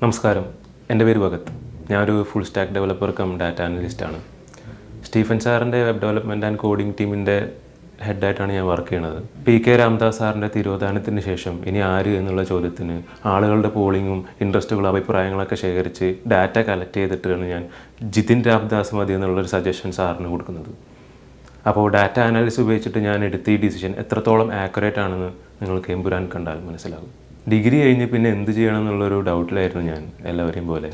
നമസ്കാരം, എൻ്റെ പേര് ഭഗത്. ഞാനൊരു full stack developer come data അനലിസ്റ്റാണ്. സ്റ്റീഫൻ സാറിൻ്റെ വെബ് ഡെവലപ്മെൻറ്റ് ആൻഡ് കോഡിംഗ് ടീമിൻ്റെ ഹെഡായിട്ടാണ് ഞാൻ വർക്ക് ചെയ്യുന്നത്. PK രാംദാസ് സാറിൻ്റെ തിരോധാനത്തിന് ശേഷം ഇനി ആര് എന്നുള്ള ചോദ്യത്തിന് ആളുകളുടെ പോളിങ്ങും ഇൻട്രസ്റ്റുകളും അഭിപ്രായങ്ങളൊക്കെ ശേഖരിച്ച് ഡാറ്റ കളക്ട് ചെയ്തിട്ടാണ് ഞാൻ ജിതിൻ രാംദാസ് മതി എന്നുള്ളൊരു സജഷൻ സാറിന് കൊടുക്കുന്നത്. അപ്പോൾ ഡാറ്റ അനാലിസിസ് ഉപയോഗിച്ചിട്ട് ഞാൻ എടുത്ത ഈ ഡിസിഷൻ എത്രത്തോളം ആക്യുറേറ്റ് ആണെന്ന് നിങ്ങൾക്ക് എമ്പുരാൻ കണ്ടാൽ മനസ്സിലാകും. ഡിഗ്രി കഴിഞ്ഞ് പിന്നെ എന്ത് ചെയ്യണം എന്നുള്ളൊരു ഡൗട്ടിലായിരുന്നു ഞാൻ എല്ലാവരെയും പോലെ.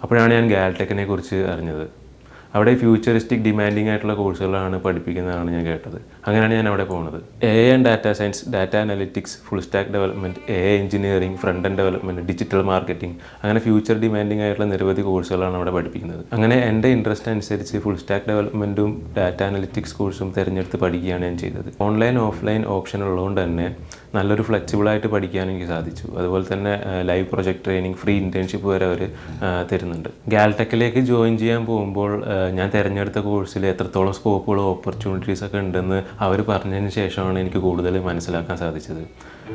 അപ്പോഴാണ് ഞാൻ ഗാൽടെക്കിനെ കുറിച്ച് അറിഞ്ഞത്. അവിടെ ഫ്യൂച്ചറിസ്റ്റിക് ഡിമാൻഡിങ് ആയിട്ടുള്ള കോഴ്സുകളാണ് പഠിപ്പിക്കുന്നതാണ് ഞാൻ കേട്ടത്. അങ്ങനെയാണ് ഞാൻ അവിടെ പോകുന്നത്. AI and data science, data analytics, full stack development, AI engineering, front end development, digital marketing, അങ്ങനെ ഫ്യൂച്ചർ ഡിമാൻഡിങ് ആയിട്ടുള്ള നിരവധി കോഴ്സുകളാണ് അവിടെ പഠിപ്പിക്കുന്നത്. അങ്ങനെ എൻ്റെ ഇൻട്രസ്റ്റ് അനുസരിച്ച് ഫുൾ സ്റ്റാക്ക് ഡെവലപ്മെൻറ്റും ഡാറ്റ അനലിറ്റിക്സ് കോഴ്സും തിരഞ്ഞെടുത്ത് പഠിക്കുകയാണ് ഞാൻ ചെയ്തത്. ഓൺലൈൻ ഓഫ്ലൈൻ ഓപ്ഷൻ ഉള്ളതുകൊണ്ട് തന്നെ നല്ലൊരു ഫ്ലെക്സിബിളായിട്ട് പഠിക്കാൻ എനിക്ക് സാധിച്ചു. അതുപോലെ തന്നെ live project training, free internship വരെ അവർ തരുന്നുണ്ട്. ഗാൽടെക്കിലേക്ക് ജോയിൻ ചെയ്യാൻ പോകുമ്പോൾ ഞാൻ തിരഞ്ഞെടുത്ത കോഴ്സിൽ എത്രത്തോളം സ്കോപ്പുകളും ഓപ്പർച്യൂണിറ്റീസൊക്കെ ഉണ്ടെന്ന് അവർ പറഞ്ഞതിന് ശേഷമാണ് എനിക്ക് കൂടുതൽ മനസ്സിലാക്കാൻ സാധിച്ചത്.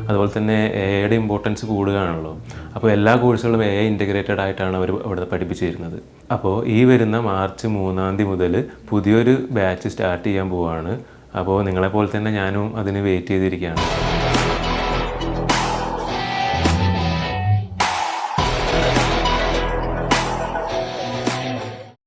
അതുപോലെ തന്നെ AI ഇമ്പോർട്ടൻസ് കൂടുകയാണല്ലോ. അപ്പോൾ എല്ലാ കോഴ്സുകളും AI ഇൻറ്റഗ്രേറ്റഡ് ആയിട്ടാണ് അവർ അവിടെ പഠിപ്പിച്ചു തരുന്നത്. അപ്പോൾ ഈ വരുന്ന മാർച്ച് 3 മുതൽ പുതിയൊരു ബാച്ച് സ്റ്റാർട്ട് ചെയ്യാൻ പോവുകയാണ്. അപ്പോൾ നിങ്ങളെപ്പോലെ തന്നെ ഞാനും അതിന് വെയിറ്റ് ചെയ്തിരിക്കുകയാണ്.